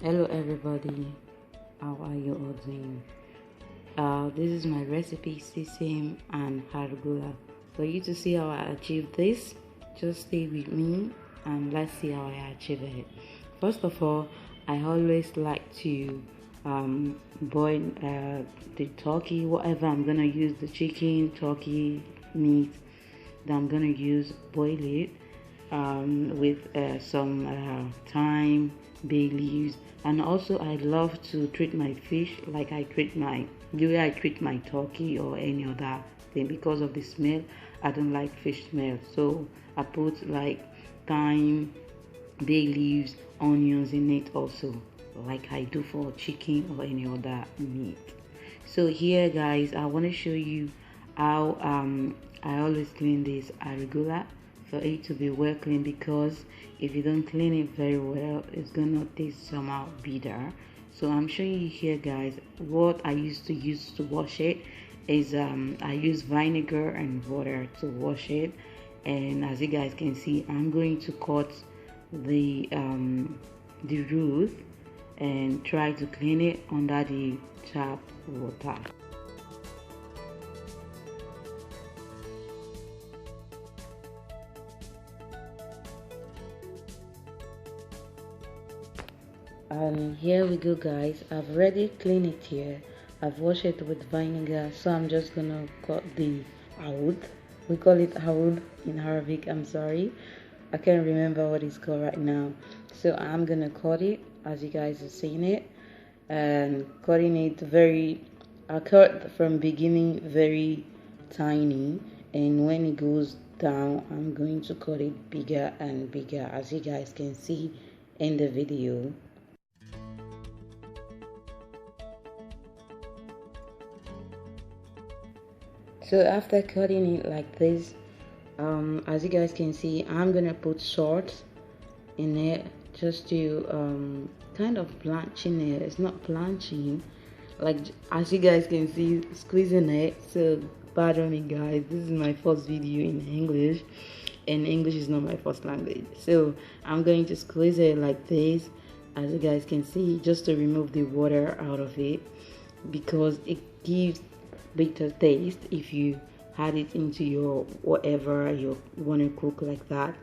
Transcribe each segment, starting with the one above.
Hello everybody, how are you all doing? This is my recipe sesame and argula. For you to see how I achieve this, just stay with me and let's see how I achieve it. First of all, I always like to boil the turkey, whatever I'm gonna use, the chicken, turkey, meat that I'm gonna use, boil it with some thyme, bay leaves, and also I love to treat my fish like the way I treat my turkey or any other thing. Because of the smell, I don't like fish smell, so I put like thyme, bay leaves, onions in it also, like I do for chicken or any other meat. So here guys, I want to show you how I always clean this argula for it to be well clean, because if you don't clean it very well, it's gonna taste somehow bitter. So I'm showing you here guys what I used to use to wash it is I use vinegar and water to wash it, and as you guys can see, I'm going to cut the root and try to clean it under the tap water. And here we go guys, I've already cleaned it here. I've washed it with vinegar, so I'm just gonna cut the awud. We call it awud in Arabic, I'm sorry, I can't remember what it's called right now. So I'm gonna cut it as you guys are seeing it, and cutting it I cut from beginning very tiny, and when it goes down I'm going to cut it bigger and bigger, as you guys can see in the video. So after cutting it like this, as you guys can see, I'm gonna put salt in it just to kind of blanching it. It's not blanching, like as you guys can see, squeezing it. So pardon me guys, this is my first video in English, and English is not my first language. So I'm going to squeeze it like this, as you guys can see, just to remove the water out of it, because it gives bitter taste if you add it into your whatever you want to cook like that.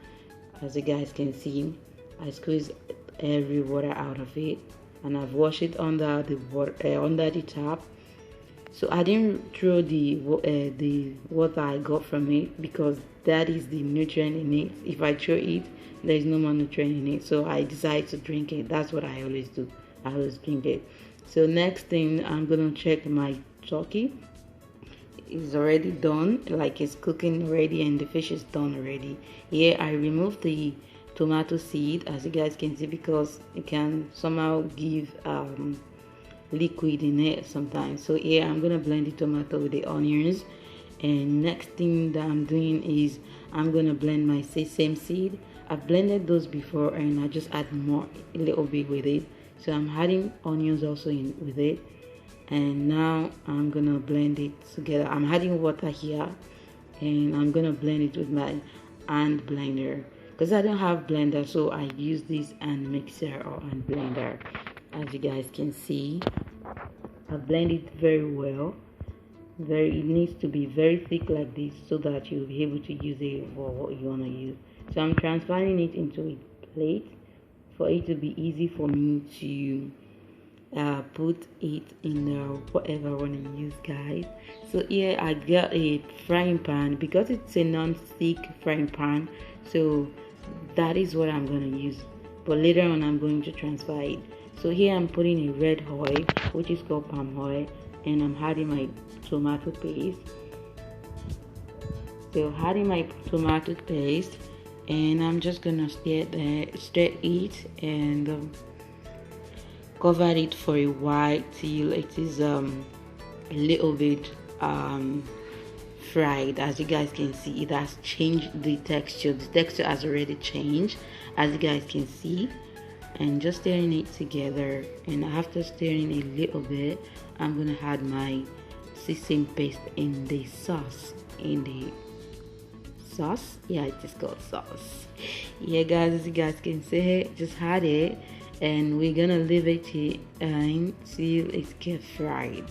As you guys can see, I squeeze every water out of it, and I've washed it under the water under the tap. So I didn't throw the water I got from it, because that is the nutrient in it. If I throw it, there is no more nutrient in it, so I decided to drink it. That's what I always do, I always drink it. So next thing, I'm gonna check my turkey. Is already done, like it's cooking already, and the fish is done already. Here I removed the tomato seed, as you guys can see, because it can somehow give liquid in it sometimes. So here I'm gonna blend the tomato with the onions, and next thing that I'm doing is I'm gonna blend my sesame seed. I've blended those before, and I just add more a little bit with it. So I'm adding onions also in with it, and now I'm gonna blend it together. I'm adding water here, and I'm gonna blend it with my hand blender, because I don't have blender, so I use this hand mixer or hand blender. As you guys can see, I blend it very well. It needs to be very thick like this, so that you'll be able to use it for what you want to use. So I'm transferring it into a plate for it to be easy for me to put it in whatever I want to use guys. So here I got a frying pan, because it's a non-stick frying pan, so that is what I'm going to use, but later on I'm going to transfer it. So here I'm putting a red oil, which is called palm oil, and I'm adding my tomato paste. So adding my tomato paste, and I'm just gonna stir it and cover it for a while till it is a little bit fried. As you guys can see, it has changed the texture has already changed, as you guys can see. And just stirring it together, and after stirring a little bit, I'm gonna add my sesame paste in the sauce. Yeah, it is called sauce. Yeah guys, as you guys can see, just add it, and we're gonna leave it here until it gets fried.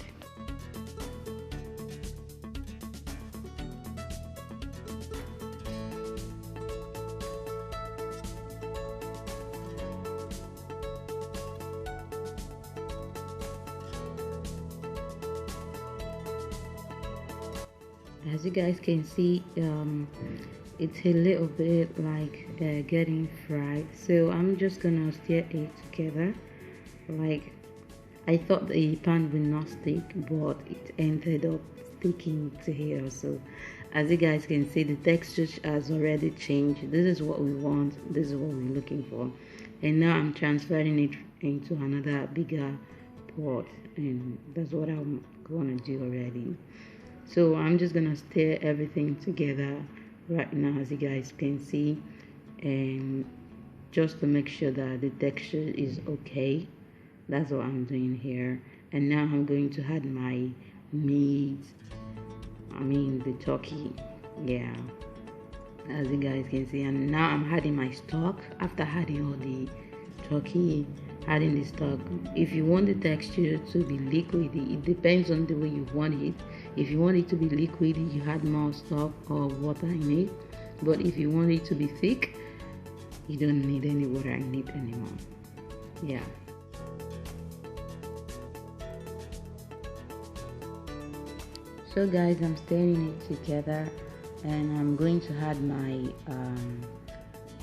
As you guys can see, it's a little bit like getting fried, so I'm just gonna stir it together. Like, I thought the pan would not stick, but it ended up sticking to here. So as you guys can see, the texture has already changed. This is what we want, this is what we're looking for. And now I'm transferring it into another bigger pot, and that's what I'm gonna do already. So I'm just gonna stir everything together right now, as you guys can see, and just to make sure that the texture is okay. That's what I'm doing here. And now I'm going to add my meat, the turkey, yeah, as you guys can see. And now I'm adding my stock. After adding all the turkey, adding the stock. If you want the texture to be liquidy, it depends on the way you want it. If you want it to be liquidy, you add more stock or water in it. But if you want it to be thick, you don't need any water in it anymore. Yeah. So guys, I'm stirring it together, and I'm going to add my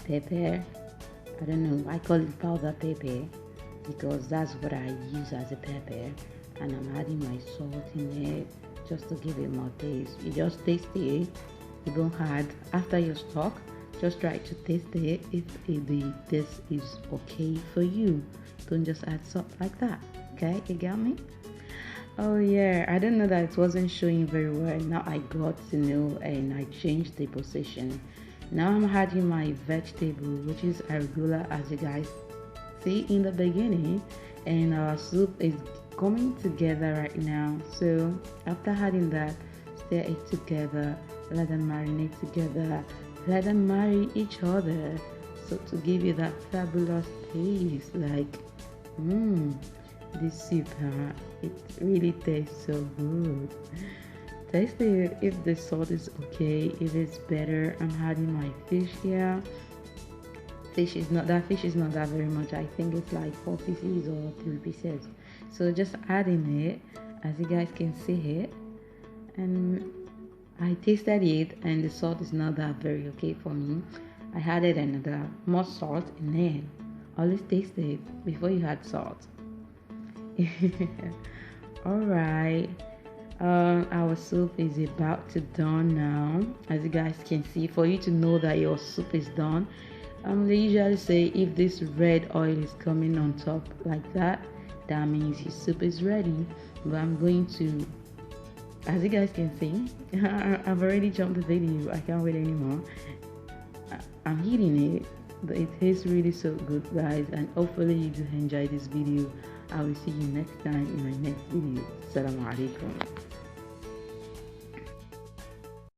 pepper. I don't know, I call it powder pepper because that's what I use as a pepper. And I'm adding my salt in it just to give it more taste. You just taste it. You don't add after your stock. Just try to taste it if the taste is okay for you. Don't just add salt like that. Okay, you got me? Oh yeah, I don't know that it wasn't showing very well. Now I got to know, and I changed the position. Now I'm adding my vegetable, which is argula, as you guys see in the beginning, and our soup is coming together right now. So after adding that, stir it together, let them marinate together, let them marry each other, so to give you that fabulous taste. Like this soup, it really tastes so good. Taste it if the salt is okay, if it's better. I'm adding my fish here. Fish is not that very much. I think it's like 4 pieces or 3 pieces. So just adding it, as you guys can see it, and I tasted it, and the salt is not that very okay for me. I added another more salt in it. Always taste it before you add salt. Alright, our soup is about to done now. As you guys can see, for you to know that your soup is done, they usually say if this red oil is coming on top like that, that means your soup is ready. But I'm going to, as you guys can see, I've already jumped the video. I can't wait anymore. I'm eating it, but it tastes really so good, guys, and hopefully you do enjoy this video. I will see you next time in my next video. Assalamu alaikum.